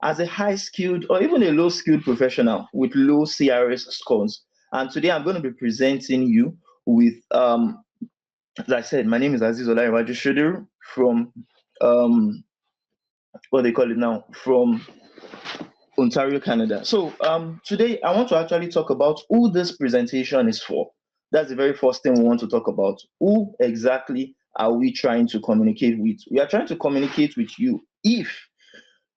as a high-skilled or even a low-skilled professional with low CRS scores. And today I'm going to be presenting you with, as I said, my name is Aziz Olaiwaju from, what they call it now, from Ontario, Canada. So today I want to actually talk about who this presentation is for. That's the very first thing we want to talk about. Who exactly are we trying to communicate with? We are trying to communicate with you if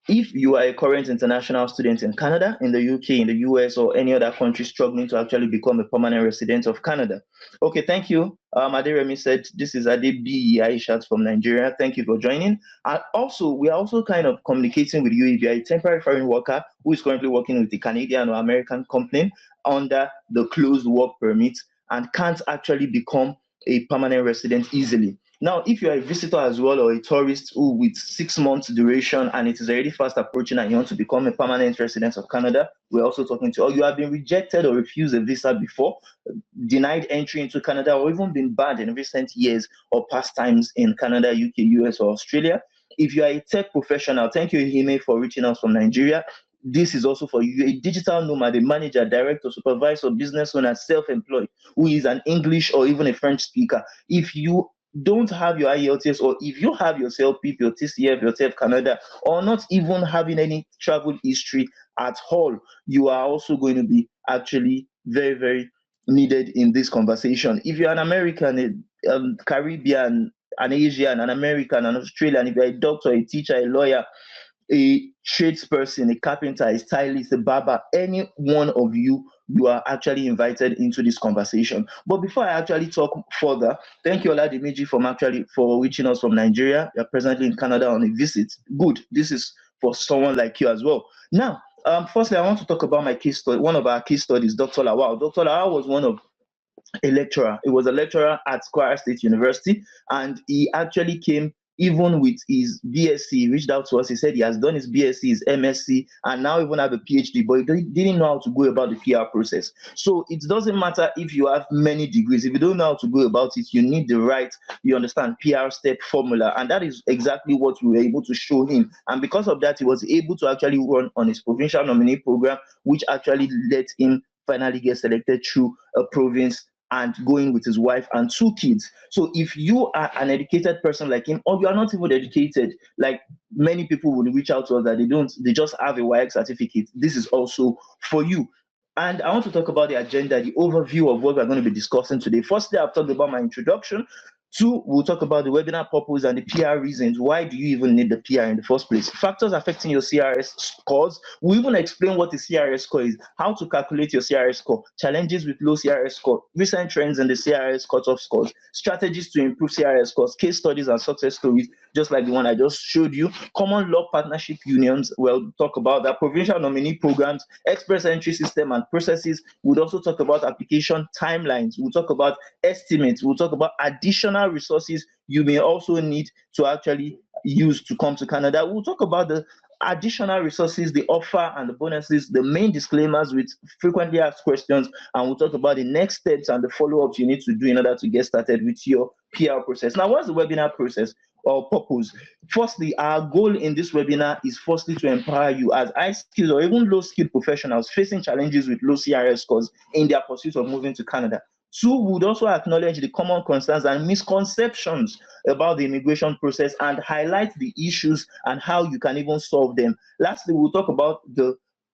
you are a current international student in Canada, in the UK, in the US, or any other country struggling to actually become a permanent resident of Canada. Okay, thank you. Aderemi said, this is Ade B. Aishat from Nigeria. Thank you for joining. And also, we are also kind of communicating with you if you are a temporary foreign worker who is currently working with a Canadian or American company under the closed work permit and can't actually become a permanent resident easily. Now, if you are a visitor as well or a tourist who with 6 months duration and it is already fast approaching and you want to become a permanent resident of Canada, we're also talking to you. Or you have been rejected or refused a visa before, denied entry into Canada, or even been banned in recent years or past times in Canada, UK, US, or Australia. If you are a tech professional, thank you, Hime, for reaching us from Nigeria. This is also for you, a digital nomad, a manager, director, supervisor, business owner, self-employed, who is an English or even a French speaker. If you don't have your IELTS, or if you have your CLP, your TCF, your TEF Canada, or not even having any travel history at all, you are also going to be actually very, very needed in this conversation. If you're an American, a Caribbean, an Asian, an American, an Australian, if you're a doctor, a teacher, a lawyer, a tradesperson, a carpenter, a stylist, a barber, any one of you, you are actually invited into this conversation. But before I actually talk further, thank you, Oladimiji, for reaching us from Nigeria. You're presently in Canada on a visit. Good. This is for someone like you as well. Now, firstly, I want to talk about my case study. One of our case studies, Dr. Lawal. Dr. Lawal was a lecturer. He was a lecturer at CRS State University, and he actually came even with his BSc. He reached out to us. He said he has done his BSc, his MSc, and now even have a PhD, but he didn't know how to go about the PR process. So it doesn't matter if you have many degrees. If you don't know how to go about it, you need the right, you understand, PR step formula. And that is exactly what we were able to show him. And because of that, he was able to actually run on his provincial nominee program, which actually let him finally get selected through a province and going with his wife and 2 kids. So if you are an educated person like him, or you are not even educated, like many people would reach out to us that they just have a WAEC certificate, this is also for you. And I want to talk about the agenda, the overview of what we're going to be discussing today. Firstly, I've talked about my introduction. 2, we'll talk about the webinar purpose and the PR reasons. Why do you even need the PR in the first place? Factors affecting your CRS scores. We'll even explain what the CRS score is, how to calculate your CRS score, challenges with low CRS score, recent trends in the CRS cutoff scores, strategies to improve CRS scores, case studies and success stories, just like the one I just showed you, common law partnership unions. We'll talk about that, provincial nominee programs, express entry system and processes. We'll also talk about application timelines. We'll talk about estimates. We'll talk about additional resources you may also need to actually use to come to Canada. We'll talk about the additional resources, the offer and the bonuses, the main disclaimers with frequently asked questions, and we'll talk about the next steps and the follow-ups you need to do in order to get started with your PR process. Now, what's the webinar process or purpose? Firstly, our goal in this webinar is firstly to empower you as high-skilled or even low-skilled professionals facing challenges with low CRS scores in their pursuit of moving to Canada. 2, would also acknowledge the common concerns and misconceptions about the immigration process and highlight the issues and how you can even solve them. Lastly, we'll talk about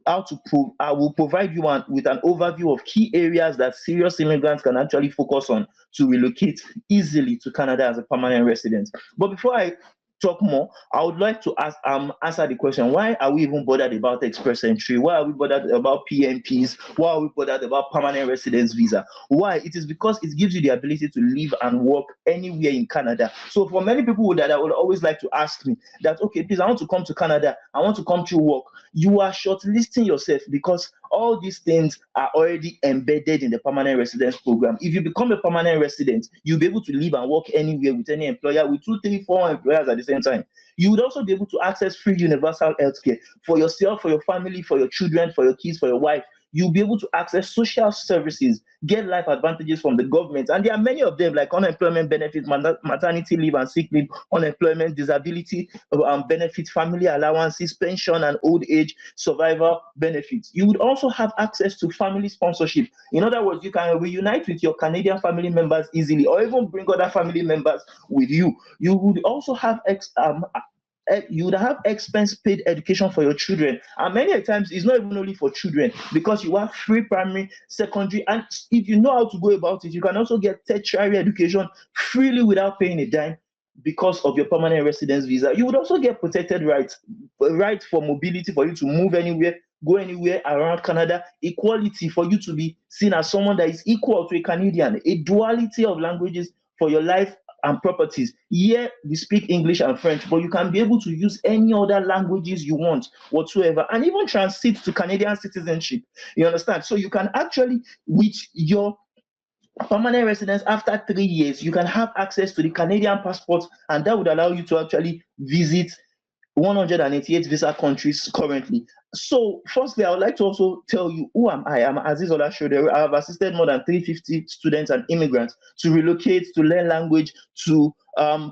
I will provide you with an overview of key areas that serious immigrants can actually focus on to relocate easily to Canada as a permanent resident. But before I talk more, I would like to answer the question, why are we even bothered about express entry? Why are we bothered about PMPs? Why are we bothered about permanent residence visa? Why? It is because it gives you the ability to live and work anywhere in Canada. So for many people that I would always like to ask me that, okay, please, I want to come to Canada, I want to come to work. You are shortlisting yourself because all these things are already embedded in the permanent residence program. If you become a permanent resident, you'll be able to live and work anywhere with any employer, with 2, 3, 4 employers at the same time. You would also be able to access free universal healthcare for yourself, for your family, for your children, for your kids, for your wife. you'll be able to access social services, get life advantages from the government. And there are many of them, like unemployment benefits, maternity leave and sick leave, unemployment, disability benefits, family allowances, pension and old age survivor benefits. You would also have access to family sponsorship. In other words, you can reunite with your Canadian family members easily, or even bring other family members with you. You would also have you would have expense paid education for your children, and many a times it's not even only for children, because you have free primary, secondary, and if you know how to go about it, you can also get tertiary education freely without paying a dime because of your permanent residence visa. You would also get protected rights, right for mobility, for you to move anywhere, go anywhere around Canada, equality for you to be seen as someone that is equal to a Canadian, a duality of languages for your life and properties. Here we speak English and French, but you can be able to use any other languages you want whatsoever, and even transit to Canadian citizenship. You understand? So you can actually, with your permanent residence, after 3 years, you can have access to the Canadian passport, and that would allow you to actually visit 188 visa countries currently. So, firstly, I would like to also tell you who am I. I'm Aziz Olashode. I have assisted more than 350 students and immigrants to relocate, to learn language, to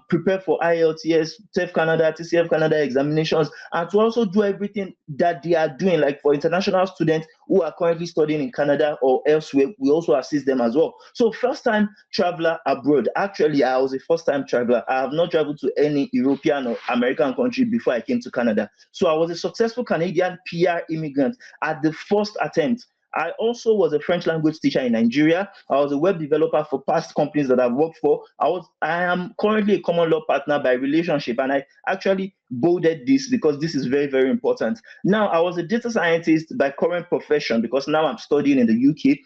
prepare for IELTS, TEF Canada, TCF Canada examinations, and to also do everything that they are doing. Like for international students who are currently studying in Canada or elsewhere, we also assist them as well. So, first time traveler abroad. Actually, I was a first time traveler. I have not traveled to any European or American country before I came to Canada. So, I was a successful Canadian PR immigrant at the first attempt. I also was a French language teacher in Nigeria. I was a web developer for past companies that I've worked for. I am currently a common law partner by relationship, and I actually bolded this because this is very, very important. Now, I was a data scientist by current profession because now I'm studying in the UK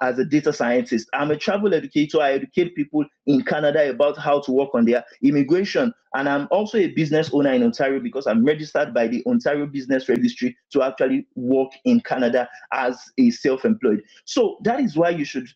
as a data scientist. I'm a travel educator. I educate people in Canada about how to work on their immigration. And I'm also a business owner in Ontario because I'm registered by the Ontario Business Registry to actually work in Canada as a self-employed. So that is why you should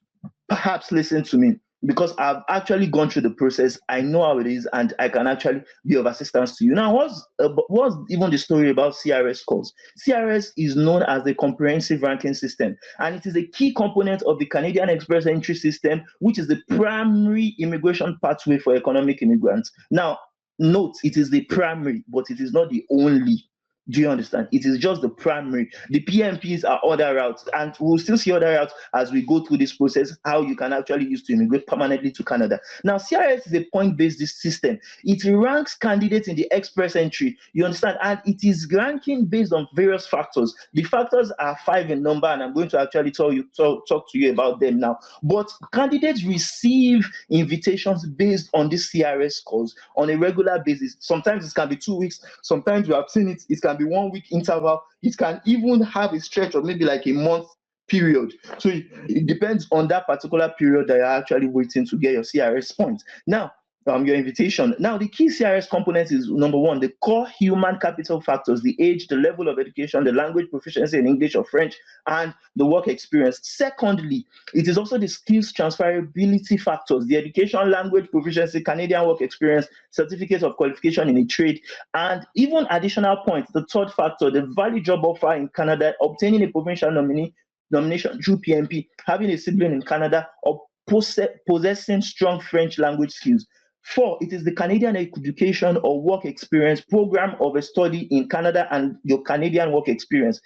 perhaps listen to me, because I've actually gone through the process. I know how it is, and I can actually be of assistance to you. Now, what's even the story about CRS scores? CRS is known as the Comprehensive Ranking System, and it is a key component of the Canadian Express Entry System, which is the primary immigration pathway for economic immigrants. Now, note, it is the primary, but it is not the only. Do you understand? It is just the primary. The PMPs are other routes, and we'll still see other routes as we go through this process, how you can actually use to immigrate permanently to Canada. Now, CRS is a point-based system. It ranks candidates in the express entry, you understand, and it is ranking based on various factors. The factors are 5 in number, and I'm going to actually talk to you about them now. But candidates receive invitations based on this CRS scores on a regular basis. Sometimes it can be 2 weeks. Sometimes we have seen it can be 1 week interval. It can even have a stretch of maybe like a month period. So it depends on that particular period that you're actually waiting to get your CRS points. Now, your invitation. Now, the key CRS components is number 1, the core human capital factors, the age, the level of education, the language proficiency in English or French, and the work experience. Secondly, it is also the skills transferability factors, the education, language proficiency, Canadian work experience, certificate of qualification in a trade, and even additional points. The third factor, the valid job offer in Canada, obtaining a provincial nomination through PMP, having a sibling in Canada, or possessing strong French language skills. 4, it is the Canadian education or work experience program of a study in Canada and your Canadian work experience.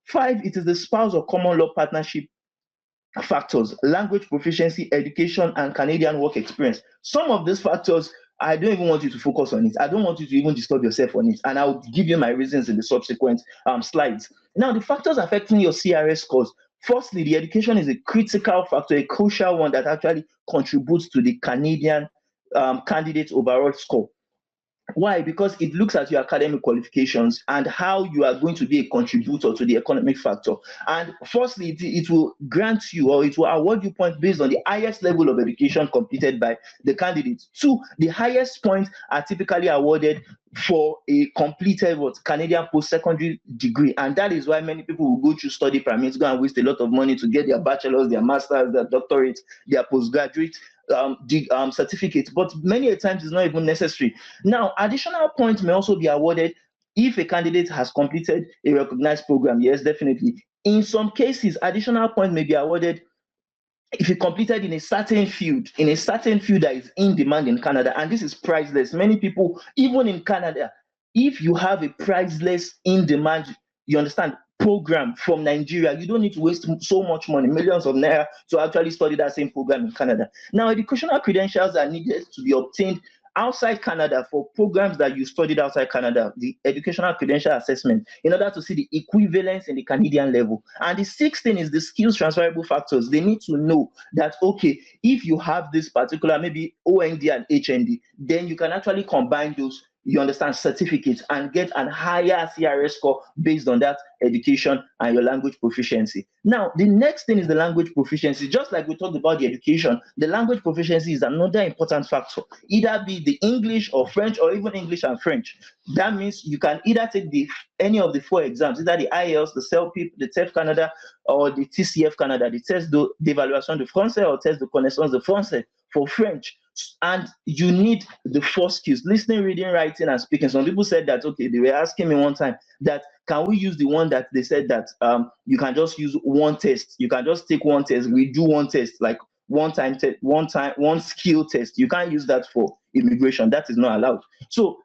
5, it is the spouse or common law partnership factors, language proficiency, education, and Canadian work experience. Some of these factors, I don't even want you to focus on it. I don't want you to even disturb yourself on it. And I'll give you my reasons in the subsequent slides. Now, the factors affecting your CRS scores. Firstly, the education is a critical factor, a crucial one that actually contributes to the Canadian candidate's overall score. Why? Because it looks at your academic qualifications and how you are going to be a contributor to the economic factor. And firstly, it will grant you, or it will award you points based on the highest level of education completed by the candidate. 2, the highest points are typically awarded for a completed Canadian post-secondary degree. And that is why many people will go through study permits, go and waste a lot of money to get their bachelor's, their master's, their doctorate, their postgraduate certificates, but many a times it's not even necessary. Now, additional points may also be awarded if a candidate has completed a recognized program. Yes, definitely. In some cases, additional points may be awarded if you completed in a certain field, that is in demand in Canada, and this is priceless. Many people, even in Canada, if you have a priceless in demand, you understand, program from Nigeria, you don't need to waste so much money, millions of naira, to actually study that same program in Canada. Now, educational credentials are needed to be obtained outside Canada for programs that you studied outside Canada, the educational credential assessment, in order to see the equivalence in the Canadian level. And the sixth thing is the skills transferable factors. They need to know that, okay, if you have this particular, maybe OND and HND, then you can actually combine those, you understand, certificates, and get an higher CRS score based on that education and your language proficiency. Now, the next thing is the language proficiency. Just like we talked about the education, the language proficiency is another important factor, either be the English or French, or even English and French. That means you can either take any of the 4 exams, either the IELTS, the CELPIP, the TEF Canada, or the TCF Canada, the test d'évaluation de français or test de connaissance de français for French. And you need the 4 skills: listening, reading, writing, and speaking. Some people said that, okay, they were asking me one time that, can we use the one that they said that you can just use one test, you can just take one test, we do one test, like one skill test. You can't use that for immigration. That is not allowed. So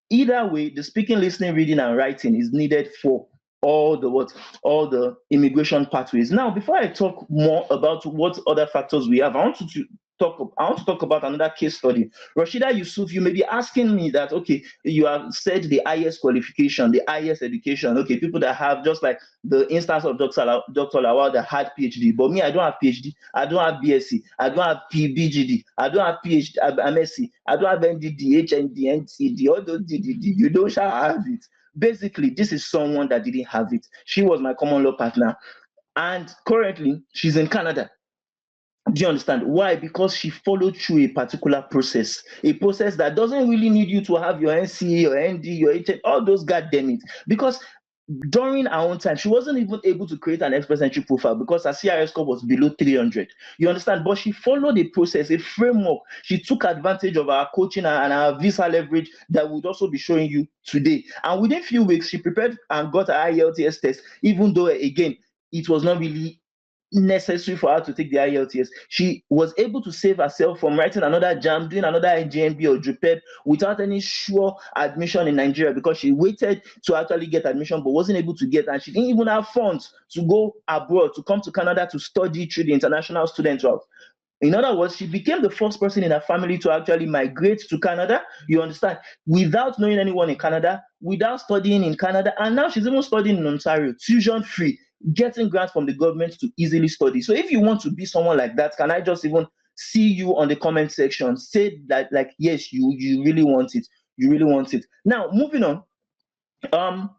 either way, the speaking, listening, reading, and writing is needed for all the immigration pathways. Now, before I talk more about what other factors we have, I want to talk about another case study. Rashida Yusuf, you may be asking me that, okay, you have said the highest qualification, the highest education, okay, people that have, just like the instance of Dr. Lawal that had PhD, but me, I don't have PhD, I don't have BSc, I don't have BGD, I don't have PhD, MSc, I don't have NDD, HND, NCD, all those DDD, you don't shall have it. Basically, this is someone that didn't have it. She was my common law partner, and currently she's in Canada. Do you understand why? Because she followed through a particular process, a process that doesn't really need you to have your NCE, your ND, your HN, all those, goddamn it. Because during our own time, she wasn't even able to create an express entry profile because her CRS score was below 300. You understand? But she followed a process, a framework. She took advantage of our coaching and our visa leverage that would also be showing you today. And within a few weeks, she prepared and got her IELTS test, even though, again, it was not really necessary for her to take the IELTS. She was able to save herself from writing another JAM, doing another IJMB or JUPEB without any sure admission in Nigeria, because she waited to actually get admission but wasn't able to get, and she didn't even have funds to go abroad, to come to Canada to study through the international student route. In other words, she became the first person in her family to actually migrate to Canada, you understand, without knowing anyone in Canada, without studying in Canada, and now she's even studying in Ontario, tuition free, getting grants from the government to easily study. So if you want to be someone like that, can I just even see you on the comment section? Say that, like, yes, you really want it. You really want it. Now, moving on.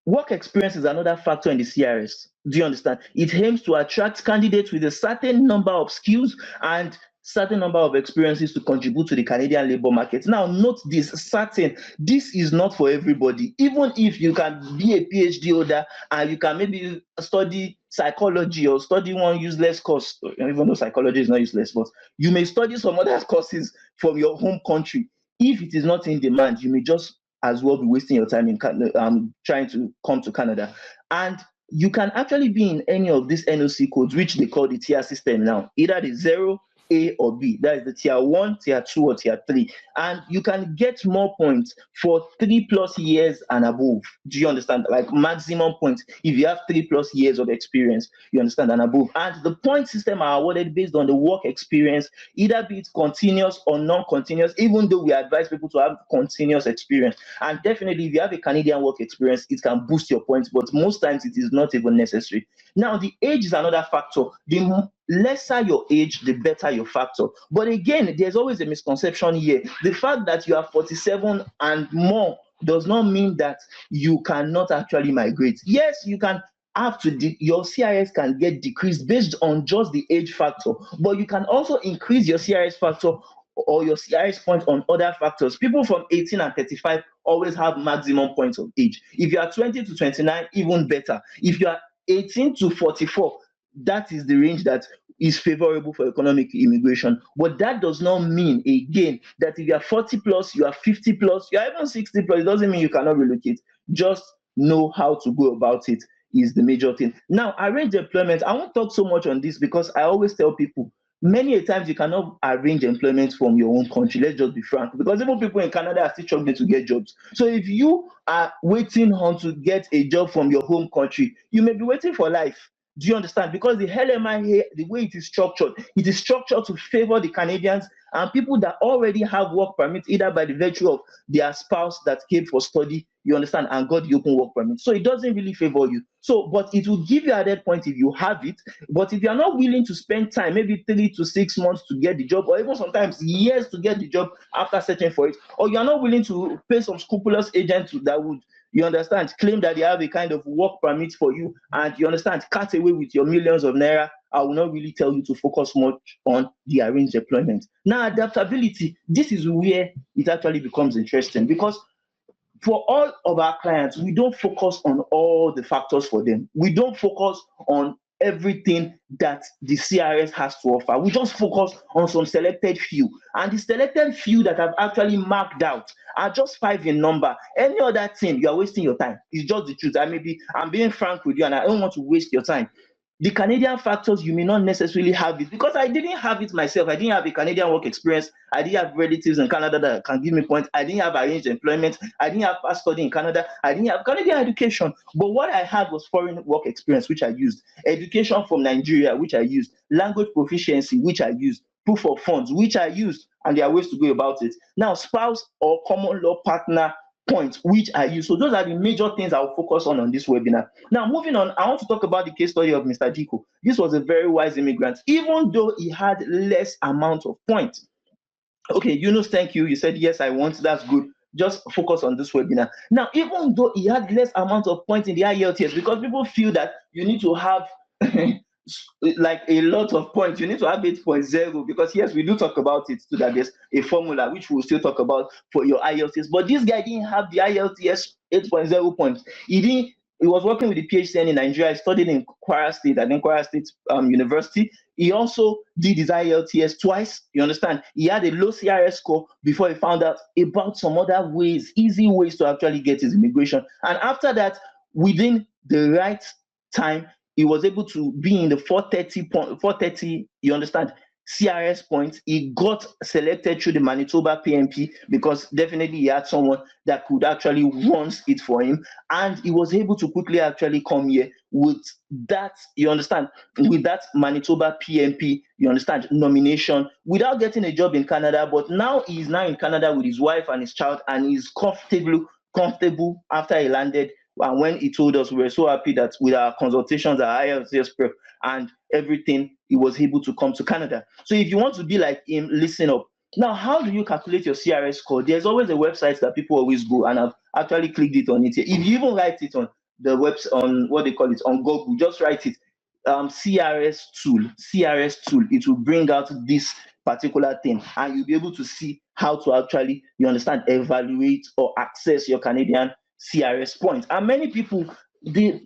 Work experience is another factor in the CRS. Do you understand? It aims to attract candidates with a certain number of skills and certain number of experiences to contribute to the Canadian labor market. Now, note this, certain, this is not for everybody. Even if you can be a PhD holder and you can maybe study psychology or study one useless course, even though psychology is not useless, but you may study some other courses from your home country. If it is not in demand, you may just as well be wasting your time in trying to come to Canada. And you can actually be in any of these NOC codes, which they call the tier system now, either the 0, A or B. That is the tier 1, tier 2, or tier 3. And you can get more points for 3+ years and above. Do you understand? Like maximum points if you have 3+ years of experience, you understand, and above. And the point system are awarded based on the work experience, either be it continuous or non-continuous, even though we advise people to have continuous experience. And definitely, if you have a Canadian work experience, it can boost your points, but most times it is not even necessary. Now, the age is another factor. The lesser your age, the better your factor. But again, there's always a misconception here. The fact that you are 47 and more does not mean that you cannot actually migrate. Yes, you can have to, your CRS can get decreased based on just the age factor, but you can also increase your CRS factor or your CRS point on other factors. People from 18 and 35 always have maximum points of age. If you are 20 to 29, even better. If you are 18 to 44, that is the range that is favorable for economic immigration. But that does not mean, again, that if you are 40+, you are 50+, you are even 60+, it doesn't mean you cannot relocate. Just know how to go about it. is the major thing. Now, arrange employment. I won't talk so much on this because I always tell people many a times you cannot arrange employment from your own country. Let's just be frank, because even people in Canada are still struggling to get jobs. So if you are waiting on to get a job from your home country, you may be waiting for life. Do you understand? Because the LMI here, the way it is structured to favor the Canadians and people that already have work permits, either by the virtue of their spouse that came for study, you understand, and got the open work permit. So it doesn't really favor you. So, but it will give you at that point if you have it. But if you are not willing to spend time, maybe 3 to 6 months to get the job, or even sometimes years to get the job after searching for it, or you are not willing to pay some scrupulous agent that would, you understand, claim that they have a kind of work permit for you, and you understand, cut away with your millions of naira, I will not really tell you to focus much on the arranged employment. Now, adaptability, this is where it actually becomes interesting, because for all of our clients, we don't focus on all the factors for them. We don't focus on everything that the CRS has to offer. We just focus on some selected few. And the selected few that I've actually marked out are just 5 in number. Any other thing, you are wasting your time. It's just the truth. I'm being frank with you, and I don't want to waste your time. The Canadian factors, you may not necessarily have it, because I didn't have it myself. I didn't have a Canadian work experience. I didn't have relatives in Canada that can give me points. I didn't have arranged employment. I didn't have past study in Canada. I didn't have Canadian education. But what I had was foreign work experience, which I used. Education from Nigeria, which I used. Language proficiency, which I used. Proof of funds, which I used. And there are ways to go about it. Now, spouse or common law partner points, which I use. So those are the major things I'll focus on this webinar. Now, moving on, I want to talk about the case study of Mr. Diko. This was a very wise immigrant, even though he had less amount of points. Okay, Yunus, thank you. You said, yes, I want. That's good. Just focus on this webinar. Now, even though he had less amount of points in the IELTS, because people feel that you need to have like a lot of points, you need to have 8.0, because yes, we do talk about it too, that there's a formula which we'll still talk about for your IELTS. But this guy didn't have the IELTS 8.0 points. He was working with the PhD in Nigeria. He studied in Kwara State, I think Kwara State University. He also did his IELTS twice. You understand? He had a low CRS score before he found out about some other ways, easy ways to actually get his immigration. And after that, within the right time, he was able to be in the 430, you understand, CRS points. He got selected through the Manitoba PMP, because definitely he had someone that could actually run it for him. And he was able to quickly actually come here with that, you understand, with that Manitoba PMP, you understand, nomination, without getting a job in Canada. But now he's now in Canada with his wife and his child, and he's comfortable after he landed. And when he told us, we were so happy that with our consultations, our IELTS prep and everything, he was able to come to Canada. So if you want to be like him, listen up. Now, how do you calculate your CRS score? There's always a website that people always go, and I've actually clicked it on it here. If you even write it on the website, on what they call it, on Google, just write it, CRS tool, it will bring out this particular thing, and you'll be able to see how to actually, you understand, evaluate or access your Canadian CRS points. And many people, the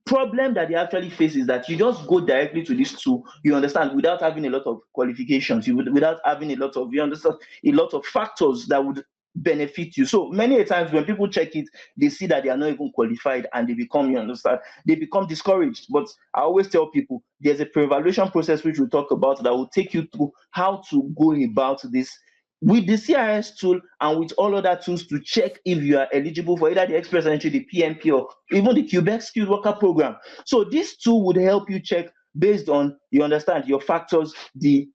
problem that they actually face is that you just go directly to this tool, you understand, without having a lot of qualifications, without having a lot of, you understand, a lot of factors that would benefit you. So many times when people check it, they see that they are not even qualified, and they become, you understand, they become discouraged. But I always tell people there's a pre-evaluation process which we'll talk about that will take you through how to go about this with the CRS tool and with all other tools to check if you are eligible for either the Express Entry, the PMP, or even the Quebec Skilled Worker Program. So this tool would help you check based on, you understand, your factors, the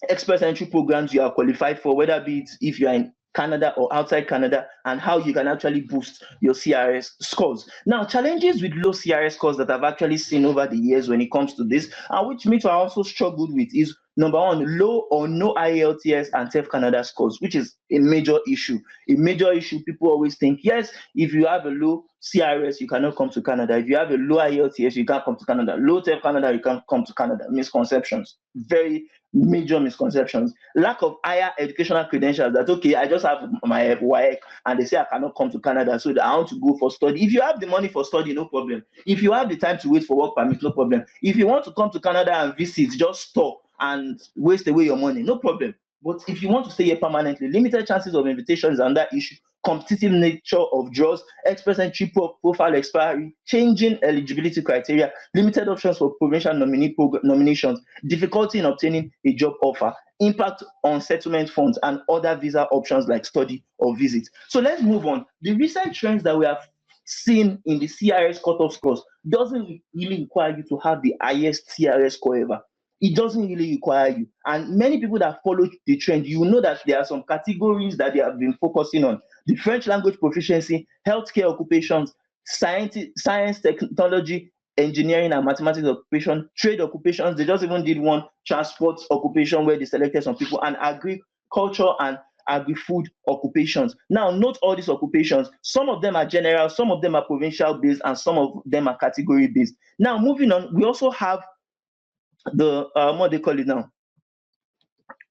Express Entry programs you are qualified for, whether be it if you are in Canada or outside Canada, and how you can actually boost your CRS scores. Now, challenges with low CRS scores that I've actually seen over the years when it comes to this, and which me too I also struggled with, is number one, low or no IELTS and TEF Canada scores, which is a major issue. A major issue. People always think, yes, if you have a low CRS, you cannot come to Canada. If you have a low IELTS, you can't come to Canada. Low TEF Canada, you can't come to Canada. Misconceptions. Very major misconceptions. Lack of higher educational credentials, that, okay, I just have my WAEC and they say I cannot come to Canada, so that I want to go for study. If you have the money for study, no problem. If you have the time to wait for work permit, no problem. If you want to come to Canada and visit, just stop and waste away your money, no problem. But if you want to stay here permanently, limited chances of invitation is another issue. competitive nature of jobs, express entry profile expiry, changing eligibility criteria, limited options for provincial nominations, difficulty in obtaining a job offer, impact on settlement funds, and other visa options like study or visit. So let's move on. The recent trends that we have seen in the CRS cutoff scores doesn't really require you to have the highest CRS score ever. It doesn't really require you. And many people that follow the trend, you know that there are some categories that they have been focusing on. The French language proficiency, healthcare occupations, science, technology, engineering and mathematics occupation, trade occupations. They just even did one transport occupation where they selected some people, and agriculture and agri-food occupations. Now, note all these occupations. Some of them are general, some of them are provincial based, and some of them are category based. Now, moving on, we also have the what they call it now.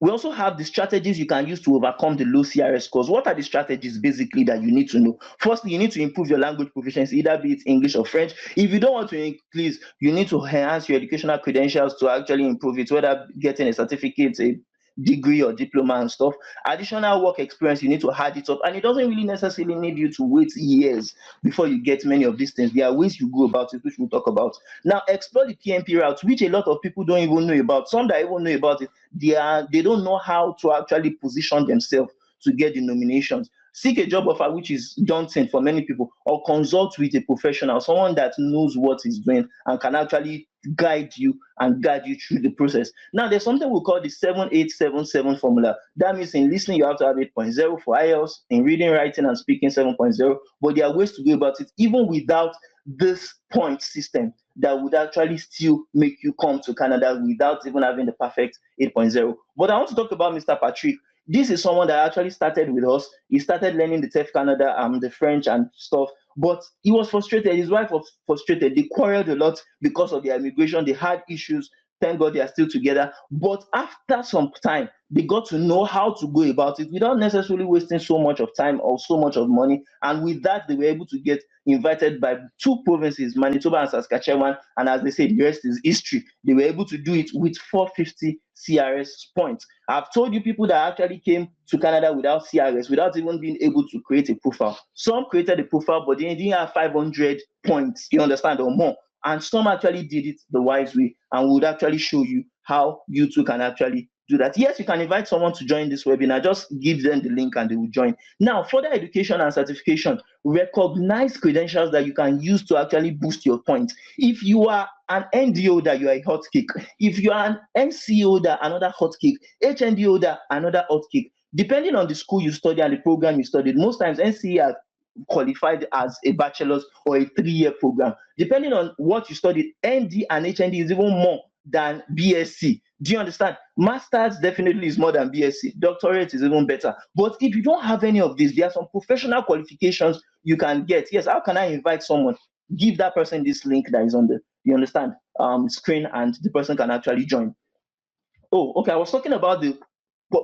We also have the strategies you can use to overcome the low CRS scores. What are the strategies basically that you need to know? Firstly, you need to improve your language proficiency, either be it English or French. If you don't want to increase, you need to enhance your educational credentials to actually improve it, whether getting a certificate, a degree or diploma and stuff. Additional work experience, you need to add it up, and it doesn't really necessarily need you to wait years before you get many of these things. There are ways you go about it, which we'll talk about. Now, explore the PMP route, which a lot of people don't even know about. Some that even know about it, they don't know how to actually position themselves to get the nominations. Seek a job offer, which is daunting for many people, or consult with a professional, someone that knows what he's doing and can actually guide you through the process. Now, there's something we call the 7877 formula. That means in listening, you have to have 8.0 for IELTS, in reading, writing, and speaking, 7.0. But there are ways to go about it, even without this point system, that would actually still make you come to Canada without even having the perfect 8.0. But I want to talk about Mr. Patrick. This is someone that actually started with us. He started learning the TEF Canada, the French and stuff, but he was frustrated. His wife was frustrated. They quarreled a lot because of their immigration. They had issues. Thank God they are still together. But after some time, they got to know how to go about it without necessarily wasting so much of time or so much of money. And with that, they were able to get invited by 2 provinces, Manitoba and Saskatchewan. And as they say, the rest is history. They were able to do it with 450 CRS points. I've told you people that actually came to Canada without CRS, without even being able to create a profile. Some created a profile, but they didn't have 500 points, you understand, or more. And some actually did it the wise way, and would actually show you how you too can actually do that. Yes, you can invite someone to join this webinar. Just give them the link and they will join. Now, further education and certification, recognize credentials that you can use to actually boost your points. If you are an ND holder, you are a hot cake. If you are an NC holder, another hot cake. HND holder, another hot cake. Depending on the school you study and the program you studied, most times NCE are qualified as a bachelor's or a 3-year program. Depending on what you studied, ND and HND is even more than BSc. Do you understand? Masters definitely is more than BSc. Doctorate is even better. But if you don't have any of these, there are some professional qualifications you can get. Yes, how can I invite someone? Give that person this link that is on the, you understand, screen, and the person can actually join. Oh, okay. I was talking about the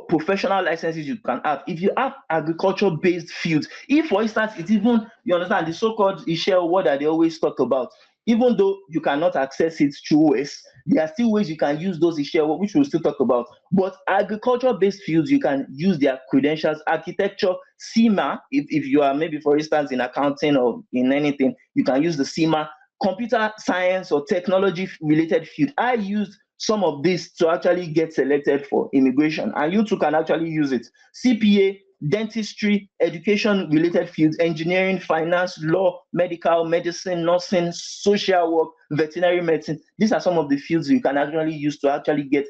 professional licenses you can have. If you have agriculture-based fields, if for instance, it's even, you understand, the so-called Ishel, what that they always talk about, even though you cannot access it through A.O.S, there are still ways you can use those Ishel, which we'll still talk about. But agriculture-based fields, you can use their credentials. Architecture, CIMA, if you are maybe, for instance, in accounting or in anything, you can use the CIMA. Computer science or technology-related field, I used some of this to actually get selected for immigration, and you too can actually use it. CPA, dentistry, education-related fields, engineering, finance, law, medical, medicine, nursing, social work, veterinary medicine. These are some of the fields you can actually use to actually get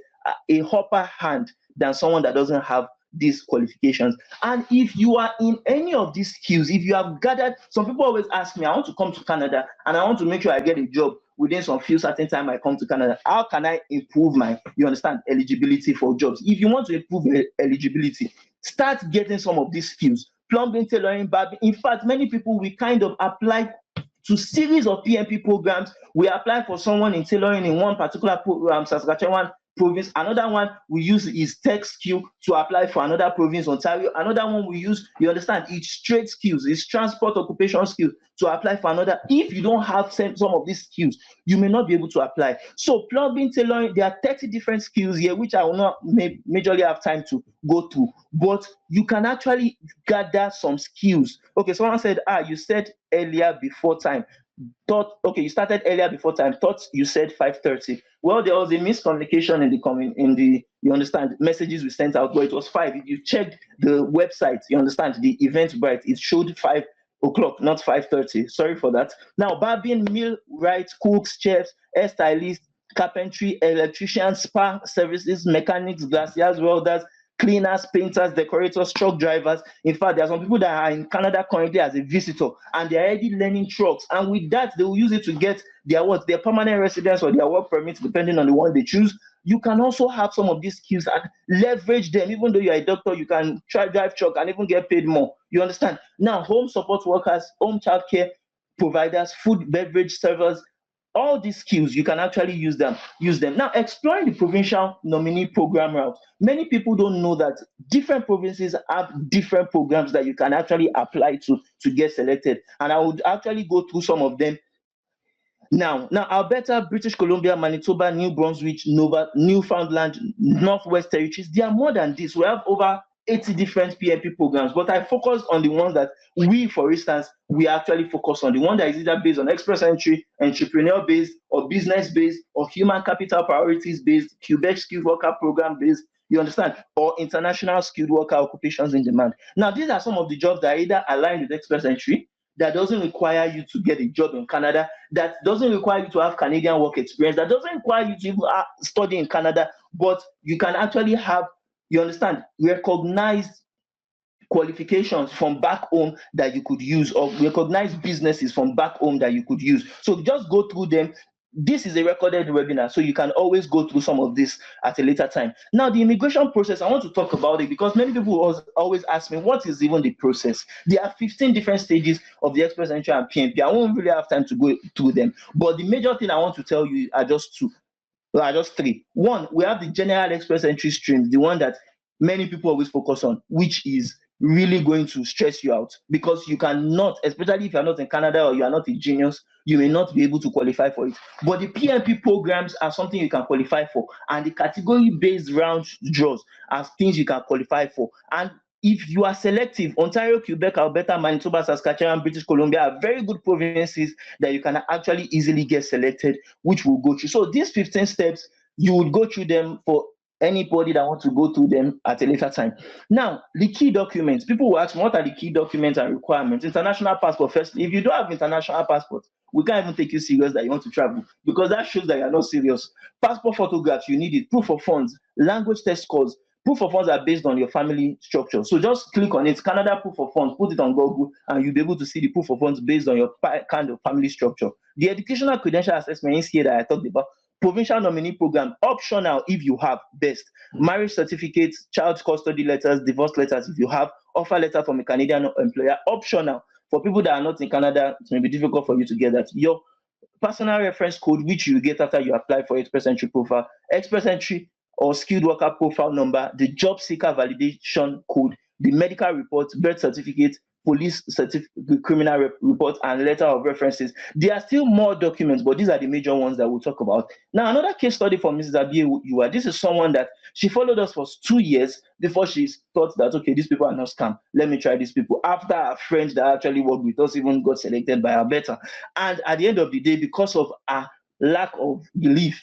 a upper hand than someone that doesn't have these qualifications. And if you are in any of these skills, if you have gathered, some people always ask me, I want to come to Canada and I want to make sure I get a job within some few certain time I come to Canada. How can I improve my, you understand, eligibility for jobs? If you want to improve eligibility, start getting some of these skills. Plumbing, tailoring, barbing. In fact, many people, we kind of apply to series of PMP programs. We apply for someone in tailoring in one particular program, Saskatchewan province. Another one we use is tech skill to apply for another province, Ontario. Another one we use, you understand, it's trade skills, it's transport occupation skills to apply for another. If you don't have some of these skills, you may not be able to apply. So plumbing, tailoring, there are 30 different skills here, which I will not majorly have time to go through, but you can actually gather some skills. Okay, someone said, you said earlier before time. Thought, okay, you started earlier before time. Thought you said 5:30. Well, there was a miscommunication in the you understand messages we sent out, but it was 5. If you checked the website, you understand the Eventbrite, it showed 5 o'clock, not 5:30. Sorry for that. Now, barbing, millwrights, cooks, chefs, hairstylists, carpentry, electricians, spa services, mechanics, glaziers, welders, cleaners, painters, decorators, truck drivers. In fact, there are some people that are in Canada currently as a visitor, and they're already learning trucks. And with that, they will use it to get their permanent residence or their work permits, depending on the one they choose. You can also have some of these skills and leverage them. Even though you're a doctor, you can try drive truck and even get paid more. You understand? Now, home support workers, home childcare providers, food beverage servers, all these skills you can actually use them. Now, exploring the provincial nominee program route. Many people don't know that different provinces have different programs that you can actually apply to get selected, and I would actually go through some of them now. Alberta, British Columbia, Manitoba, New Brunswick, Newfoundland, Northwest Territories, there are more than this. We have over 80 different PNP programs, but I focus on the ones that we, for instance, we actually focus on the one that is either based on express entry, entrepreneur based, or business based, or human capital priorities based, Quebec skilled worker program based, you understand, or international skilled worker occupations in demand. Now, these are some of the jobs that are either aligned with express entry, that doesn't require you to get a job in Canada, that doesn't require you to have Canadian work experience, that doesn't require you to even study in Canada, but you can actually have, you understand, recognized qualifications from back home that you could use, or recognized businesses from back home that you could use. So just go through them. This is a recorded webinar, so you can always go through some of this at a later time. Now, the immigration process, I want to talk about it because many people always ask me, what is even the process? There are 15 different stages of the express entry and PNP. I won't really have time to go through them, but the major thing I want to tell you are just two. Well, are just three. One, we have the general express entry streams, the one that many people always focus on, which is really going to stress you out because you cannot, especially if you're not in Canada or you are not a genius, you may not be able to qualify for it. But the PNP programs are something you can qualify for, and the category-based round draws are things you can qualify for. And if you are selective, Ontario, Quebec, Alberta, Manitoba, Saskatchewan, British Columbia are very good provinces that you can actually easily get selected, which we'll go through. So these 15 steps, you would go through them for anybody that wants to go through them at a later time. Now, the key documents. People will ask me, what are the key documents and requirements? International passport first. If you don't have international passport, we can't even take you serious that you want to travel because that shows that you're not serious. Passport photographs, you need it. Proof of funds, language test scores. Proof of funds are based on your family structure. So just click on it, Canada proof of funds, put it on Google, and you'll be able to see the proof of funds based on your kind of family structure. The educational credential assessment is here that I talked about. Provincial nominee program, optional if you have, best. Marriage certificates, child custody letters, divorce letters if you have, offer letter from a Canadian employer, optional. For people that are not in Canada, it may be difficult for you to get that. Your personal reference code, which you get after you apply for express entry profile, express entry or skilled worker profile number, the job seeker validation code, the medical report, birth certificate, police certificate, criminal report, and letter of references. There are still more documents, but these are the major ones that we'll talk about. Now, another case study for Mrs. Abiyewa. This is someone that she followed us for 2 years before she thought that, okay, these people are not scam. Let me try these people. After our friends that actually worked with us even got selected by Alberta. And at the end of the day, because of her lack of belief,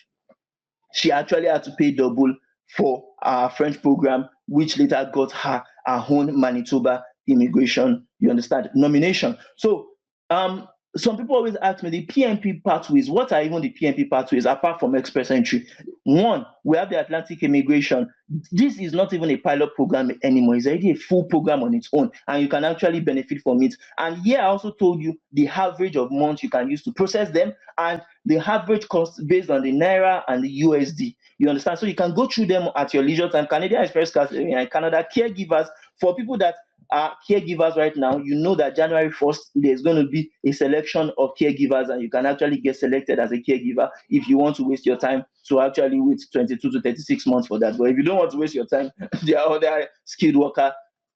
she actually had to pay double for our French program, which later got her own Manitoba immigration, you understand, nomination. So some people always ask me the PNP pathways. What are even the PNP pathways apart from express entry? One, we have the Atlantic immigration. This is not even a pilot program anymore. It's already a full program on its own, and you can actually benefit from it. And here I also told you the average of months you can use to process them and the average cost based on the Naira and the USD. You understand? So you can go through them at your leisure time. Canadian Express, Canada caregivers, for people that are caregivers right now, you know that January 1st, there's going to be a selection of caregivers, and you can actually get selected as a caregiver if you want to waste your time to actually wait 22 to 36 months for that. But if you don't want to waste your time, there are other skilled worker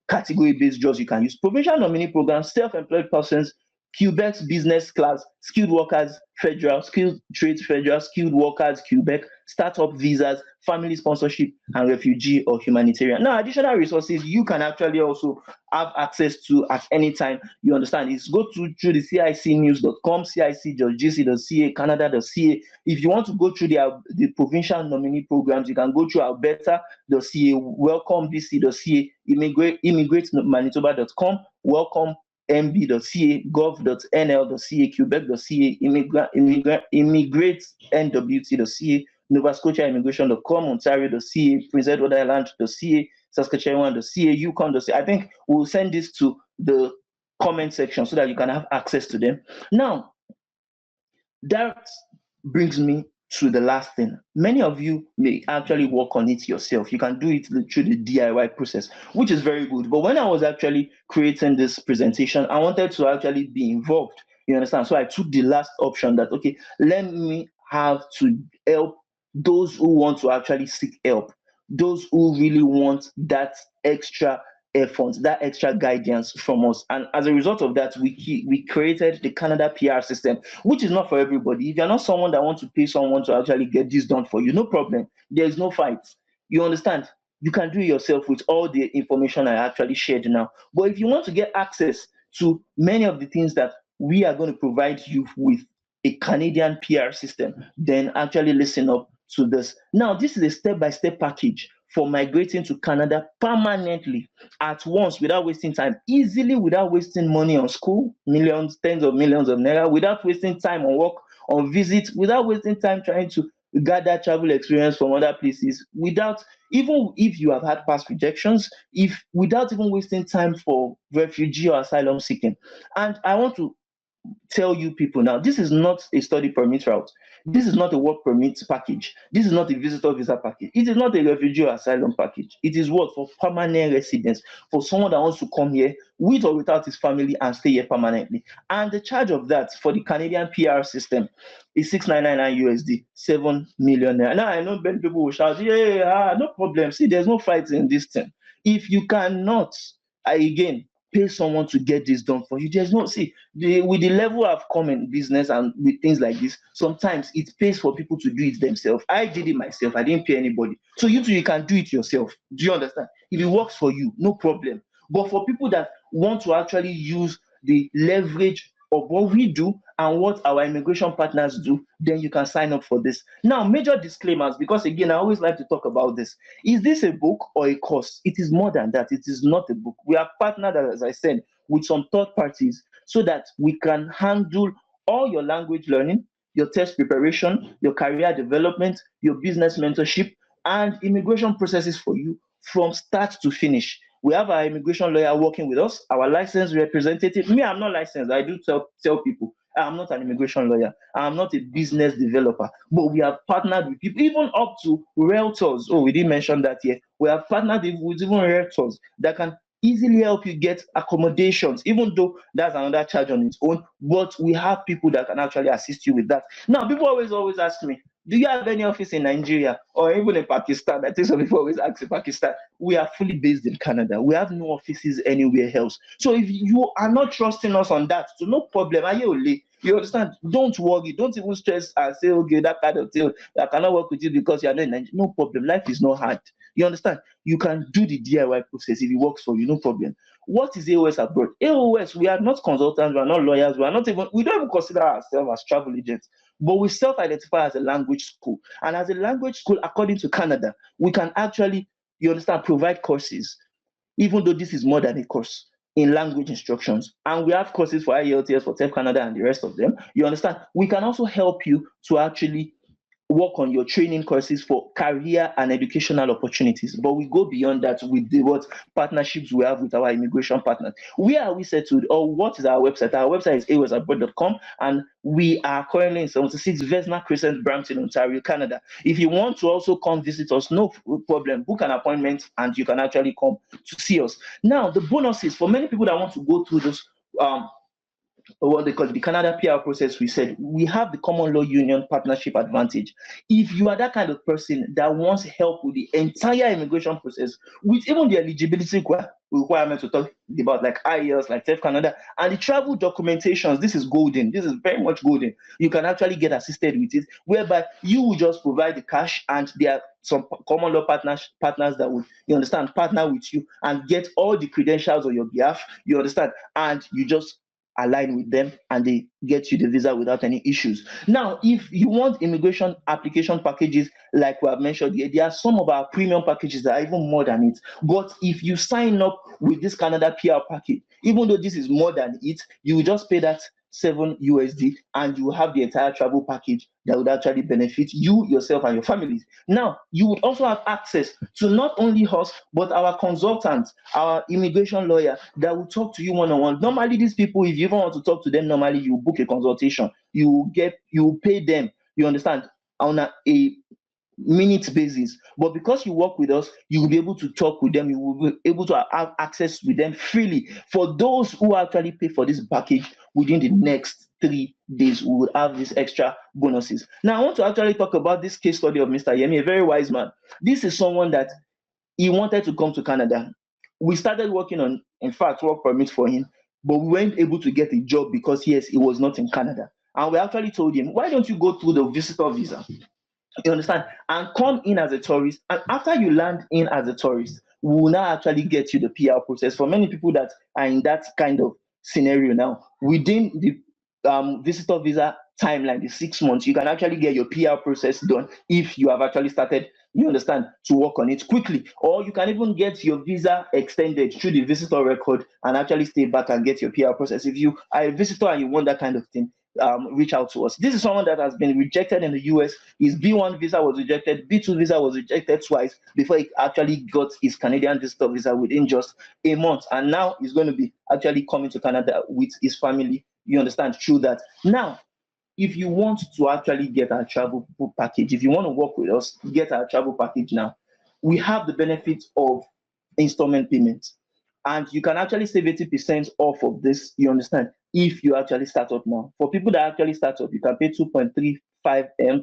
category-based jobs you can use. Provincial nominee programs, self-employed persons, Quebec's business class, skilled workers federal, skilled trades federal, skilled workers Quebec, startup visas, family sponsorship, and refugee or humanitarian. Now, additional resources you can actually also have access to at any time. You understand? It's go through the cicnews.com, cic.gc.ca, canada.ca. If you want to go through the provincial nominee programs, you can go through alberta.ca, welcomebc.ca, immigratemanitoba.com, welcome mb.ca, gov.nl.ca, quebec.ca, immigratenwt.ca, novascotiaimmigration.com, ontario.ca, prince edward island.ca, saskatchewan.ca, yukon.ca. I think we'll send this to the comment section so that you can have access to them. Now, that brings me to the last thing. Many of you may actually work on it yourself. You can do it through the DIY process, which is very good. But when I was actually creating this presentation, I wanted to actually be involved. You understand? So I took the last option that, okay, let me have to help those who want to actually seek help, those who really want that extra effort, that extra guidance from us. And as a result of that, we created the Canada PR system, which is not for everybody. If you're not someone that wants to pay someone to actually get this done for you, no problem. There is no fight. You understand? You can do it yourself with all the information I actually shared now. But if you want to get access to many of the things that we are going to provide you with a Canadian PR system, then actually listen up to this. Now, this is a step-by-step package for migrating to Canada permanently at once without wasting time, easily, without wasting money on school, millions, tens of millions of naira, without wasting time on work, on visit, without wasting time trying to gather travel experience from other places, without, even if you have had past rejections, without even wasting time for refugee or asylum seeking. And I want to tell you people now, this is not a study permit route. This is not a work permit package. This is not a visitor visa package. It is not a refugee or asylum package. It is what? For permanent residence, for someone that wants to come here with or without his family and stay here permanently. And the charge of that for the Canadian PR system is 6,999 USD, 7 million naira. Now I know many people will shout, yeah, no problem. See, there's no fight in this thing. If you cannot, again, pay someone to get this done for you. There's no, see, with the level of common business and with things like this, sometimes it pays for people to do it themselves. I did it myself. I didn't pay anybody. So you too, you can do it yourself. Do you understand? If it works for you, no problem. But for people that want to actually use the leverage of what we do and what our immigration partners do, then you can sign up for this. Now, major disclaimers, because again, I always like to talk about this. Is this a book or a course? It is more than that. It is not a book. We are partnered, as I said, with some third parties so that we can handle all your language learning, your test preparation, your career development, your business mentorship, and immigration processes for you from start to finish. We have our immigration lawyer working with us, our licensed representative. Me, I'm not licensed. I do tell people I'm not an immigration lawyer. I'm not a business developer. But we have partnered with people, even up to realtors. Oh, we didn't mention that here. We have partnered with even realtors that can easily help you get accommodations, even though that's another charge on its own. But we have people that can actually assist you with that. Now, people always ask me, do you have any office in Nigeria or even in Pakistan? I think some people always ask in Pakistan. We are fully based in Canada. We have no offices anywhere else. So if you are not trusting us on that, so no problem. You understand? Don't worry. Don't even stress and say, okay, that kind of thing, I cannot work with you because you are not in Nigeria. No problem. Life is not hard. You understand? You can do the DIY process if it works for you, no problem. What is A.O.S abroad? A.O.S, we are not consultants, we are not lawyers, we don't even consider ourselves as travel agents, but we self-identify as a language school. And as a language school, according to Canada, we can actually, you understand, provide courses, even though this is more than a course in language instructions. And we have courses for IELTS, for TEF Canada, and the rest of them. You understand? We can also help you to actually work on your training courses for career and educational opportunities. But we go beyond that with the what partnerships we have with our immigration partners. Where are we settled, or what is our website? Our website is awsabroad.com, and we are currently in 76 Vesna Crescent, Brampton, Ontario, Canada. If you want to also come visit us, no problem. Book an appointment and you can actually come to see us. Now, the bonuses for many people that want to go through this what they call the Canada PR process, we said we have the common law union partnership advantage. If you are that kind of person that wants help with the entire immigration process, with even the eligibility requirements to talk about, like I.O.S, like TEF Canada, and the travel documentations, this is golden. This is very much golden. You can actually get assisted with it, whereby you will just provide the cash, and there are some common law partners that would, you understand, partner with you and get all the credentials on your behalf, you understand, and you just align with them and they get you the visa without any issues. Now, if you want immigration application packages, like we have mentioned here, there are some of our premium packages that are even more than it. But if you sign up with this Canada PR package, even though this is more than it, you will just pay that $7 and you will have the entire travel package that would actually benefit you, yourself, and your families. Now, you would also have access to not only us, but our consultants, our immigration lawyer that will talk to you one-on-one. Normally, these people, if you even want to talk to them, normally you book a consultation, you pay them, you understand, on a minutes basis. But because you work with us, you will be able to talk with them, you will be able to have access with them freely. For those who actually pay for this package within the next 3 days, we will have these extra bonuses. Now, I want to actually talk about this case study of Mr. Yemi, a very wise man. This is someone that he wanted to come to Canada. We started working on, in fact, work permits for him, but we weren't able to get a job because, yes, he was not in Canada. And we actually told him, why don't you go through the visitor visa? You understand? And come in as a tourist. And after you land in as a tourist, we will now actually get you the PR process. For many people that are in that kind of scenario now, within the visitor visa timeline, the 6 months, you can actually get your PR process done if you have actually started, you understand, to work on it quickly. Or you can even get your visa extended through the visitor record and actually stay back and get your PR process. If you are a visitor and you want that kind of thing, reach out to us. This is someone that has been rejected in the US. His B1 visa was rejected, B2 visa was rejected twice before he actually got his Canadian visitor visa within just a month. And now he's going to be actually coming to Canada with his family, you understand, through that. Now, if you want to actually get our travel package, if you want to work with us, get our travel package now. We have the benefit of installment payments. And you can actually save 80% off of this, you understand, if you actually start up now. For people that actually start up, you can pay 2.35 M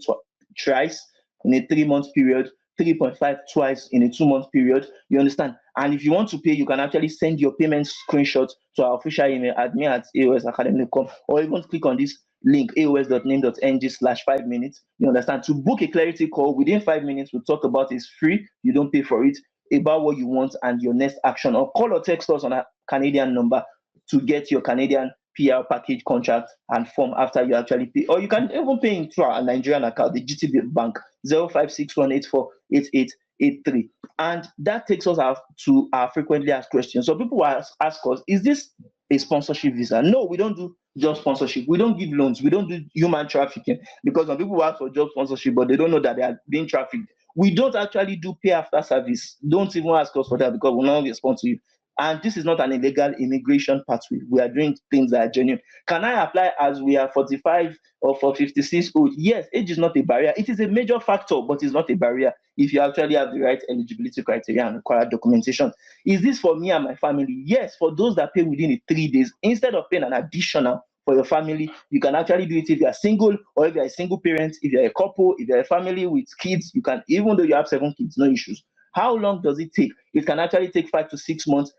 twice in a 3-month period, 3.5 twice in a 2-month period, you understand. And if you want to pay, you can actually send your payment screenshot to our official email, admin@aosacademy.com, or even click on this link, aos.name.ng/5 minutes, you understand. To book a clarity call within 5 minutes, we'll talk about it's free, you don't pay for it, about what you want and your next action, or call or text us on a Canadian number to get your Canadian PR package contract and form after you actually pay. Or you can even pay into our Nigerian account, the GTB Bank, 0561848883. And that takes us out to our frequently asked questions. So people will ask us, is this a sponsorship visa? No, we don't do job sponsorship. We don't give loans. We don't do human trafficking, because when people ask for job sponsorship, but they don't know that they are being trafficked. We don't actually do pay after service. Don't even ask us for that, because we'll not respond to you. And this is not an illegal immigration pathway. We are doing things that are genuine. Can I apply as we are 45 or for 56 old? Yes, age is not a barrier. It is a major factor, but it's not a barrier if you actually have the right eligibility criteria and required documentation. Is this for me and my family? Yes, for those that pay within 3 days, instead of paying an additional for your family, you can actually do it if you are single, or if you are a single parent, if you are a couple, if you are a family with kids, you can, even though you have 7 kids, no issues. How long does it take? It can actually take 5 to 6 months.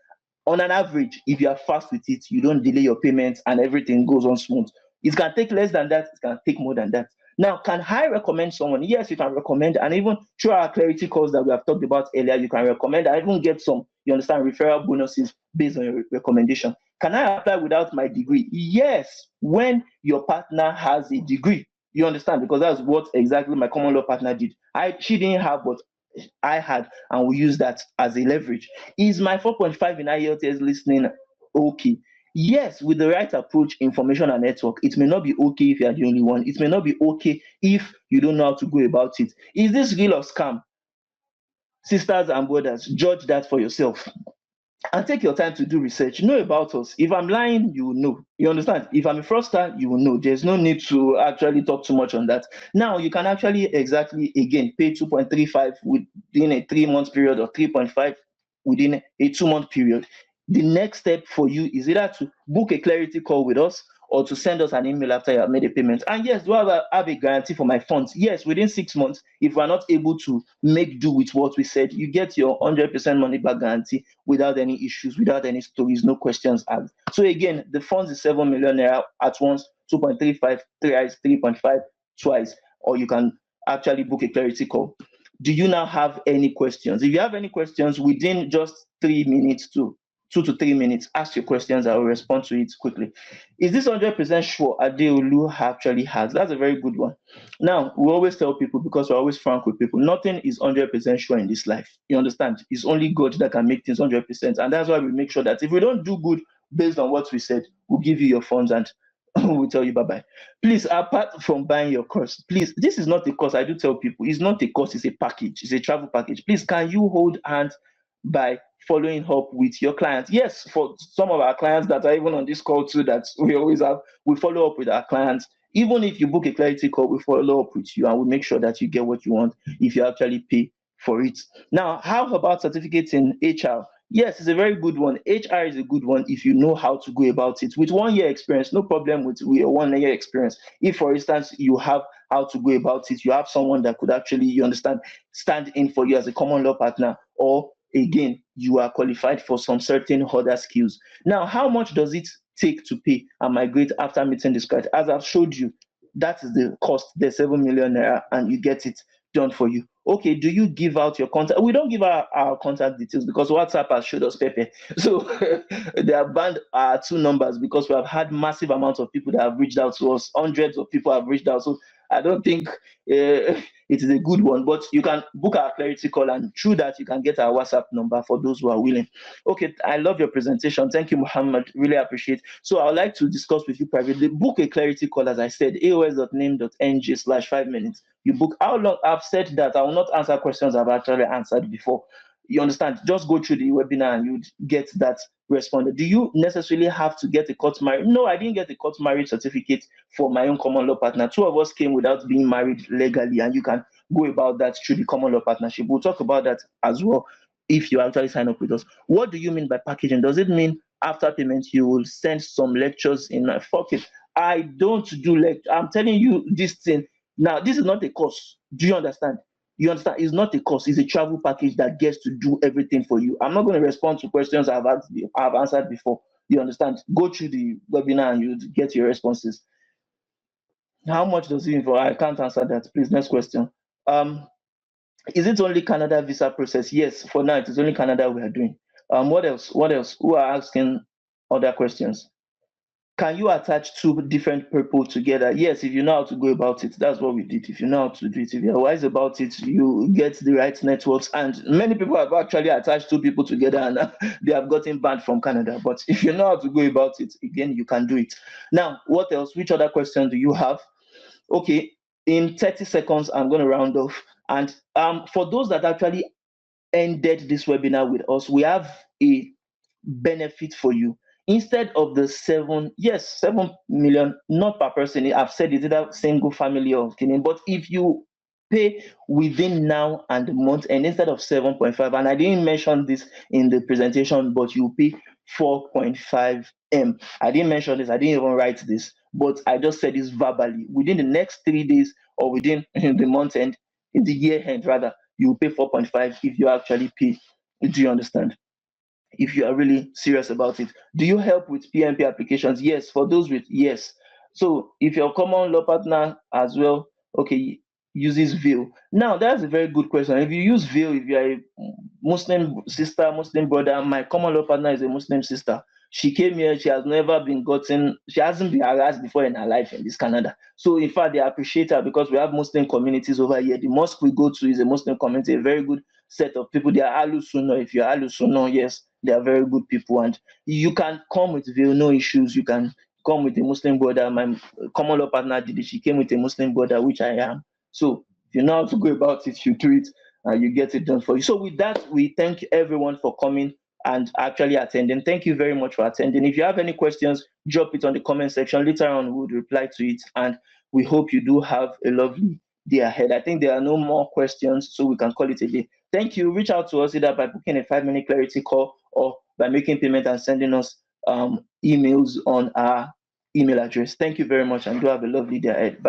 On an average, if you are fast with it, you don't delay your payments and everything goes on smooth. It can take less than that, it can take more than that. Now, can I recommend someone? Yes, you can recommend, and even through our clarity calls that we have talked about earlier, you can recommend. I even get some, you understand, referral bonuses based on your recommendation. Can I apply without my degree? Yes, when your partner has a degree. You understand, because that's what exactly my common law partner did. She didn't have, but I had, and we use that as a leverage. Is my 4.5 in IELTS listening okay? Yes, with the right approach, information and network, it may not be okay if you are the only one. It may not be okay if you don't know how to go about it. Is this real or scam? Sisters and brothers, judge that for yourself and take your time to do research. Know about us. If I'm lying, you will know. You understand? If I'm a fraudster, you will know. There's no need to actually talk too much on that. Now, you can actually exactly again pay 2.35 within a 3 month period or 3.5 within a 2 month period. The next step for you is either to book a clarity call with us or to send us an email after you have made a payment. And yes, do I have a guarantee for my funds? Yes, within 6 months, if we're not able to make do with what we said, you get your 100% money back guarantee without any issues, without any stories, no questions asked. So again, the funds is 7 million naira at once, 2.35 thrice, 3.5 twice, or you can actually book a clarity call. Do you now have any questions? If you have any questions within just 3 minutes to 2 to 3 minutes, ask your questions. I will respond to it quickly. Is this 100% sure Adeolu actually has? That's a very good one. Now, we always tell people, because we're always frank with people, nothing is 100% sure in this life. You understand? It's only God that can make things 100%. And that's why we make sure that if we don't do good based on what we said, we'll give you your funds and we'll tell you bye bye. Please, apart from buying your course, please, this is not a course. I do tell people it's not a course, it's a package, it's a travel package. Please, can you hold hands by following up with your clients? Yes, for some of our clients that are even on this call too, that we always have, we follow up with our clients. Even if you book a clarity call, we follow up with you and we make sure that you get what you want if you actually pay for it. Now, how about certificates in HR? Yes, it's a very good one. HR is a good one if you know how to go about it. With 1 year experience, no problem with a 1 year experience. If, for instance, you have how to go about it, you have someone that could actually, you understand, stand in for you as a common law partner, or again, you are qualified for some certain other skills. Now, how much does it take to pay and migrate after meeting this criteria? As I've showed you, that is the cost, the 7 million naira, and you get it done for you. Okay, do you give out your contact? We don't give our contact details because WhatsApp has showed us Pepe. So they have banned our two numbers because we have had massive amounts of people that have reached out to us. Hundreds of people have reached out. So I don't think it is a good one, but you can book our clarity call, and through that you can get our WhatsApp number for those who are willing. Okay, I love your presentation. Thank you, Muhammad. Really appreciate. So I would like to discuss with you privately. Book a clarity call, as I said, aos.name.ng/5 minutes. You book how long? I've said that I will not answer questions I've actually answered before. You understand? Just go through the webinar and you'd get that responded. Do you necessarily have to get a court marriage? No, I didn't get a court marriage certificate for my own common law partner. Two of us came without being married legally, and you can go about that through the common law partnership. We'll talk about that as well if you actually sign up with us. What do you mean by packaging? Does it mean after payment you will send some lectures in my pocket? I don't do lecture. I'm telling you this thing. Now, this is not a course. Do you understand? You understand? It's not a course. It's a travel package that gets to do everything for you. I'm not going to respond to questions I've answered before. You understand? Go through the webinar and you get your responses. How much does it involve? I can't answer that. Please, next question. Um, is it only Canada visa process? Yes, for now it is only Canada we are doing. What else? What else? Who are asking other questions? Can you attach two different people together? Yes, if you know how to go about it. That's what we did. If you know how to do it, if you're wise about it, you get the right networks. And many people have actually attached two people together and they have gotten banned from Canada. But if you know how to go about it, again, you can do it. Now, what else? Which other question do you have? Okay, in 30 seconds, I'm going to round off. And for those that actually ended this webinar with us, we have a benefit for you. Instead of the 7 million, not per person. I've said it's either single family or Kenyan, but if you pay within now and the month, and instead of 7.5, and I didn't mention this in the presentation, but you pay 4.5 M. I didn't mention this, I didn't even write this, but I just said this verbally. Within the next 3 days or within the month end, in the year end rather, you pay 4.5 if you actually pay. Do you understand? If you are really serious about it. Do you help with PMP applications? Yes, for those with yes. So if your common law partner as well, okay, uses veil. Now that's a very good question. If you use veil, if you're a Muslim sister, Muslim brother, my common law partner is a Muslim sister. She came here, she has never been gotten, she hasn't been harassed before in her life in this Canada. So in fact, they appreciate her because we have Muslim communities over here. The mosque we go to is a Muslim community, a very good set of people. They are Ahlus Sunnah. If you're Ahlus Sunnah, yes, They are very good people, and you can come with veil, no issues. You can come with a Muslim brother. My common law partner did it. She came with a Muslim brother, which I am. So if you know how to go about it, you do it, and you get it done for you. So with that, we thank everyone for coming and actually attending. Thank you very much for attending. If you have any questions, drop it on the comment section. Later on, we'll reply to it, and we hope you do have a lovely day ahead. I think there are no more questions, so we can call it a day. Thank you. Reach out to us either by booking a 5-minute clarity call or by making payment and sending us emails on our email address. Thank you very much, and do have a lovely day ahead. Bye.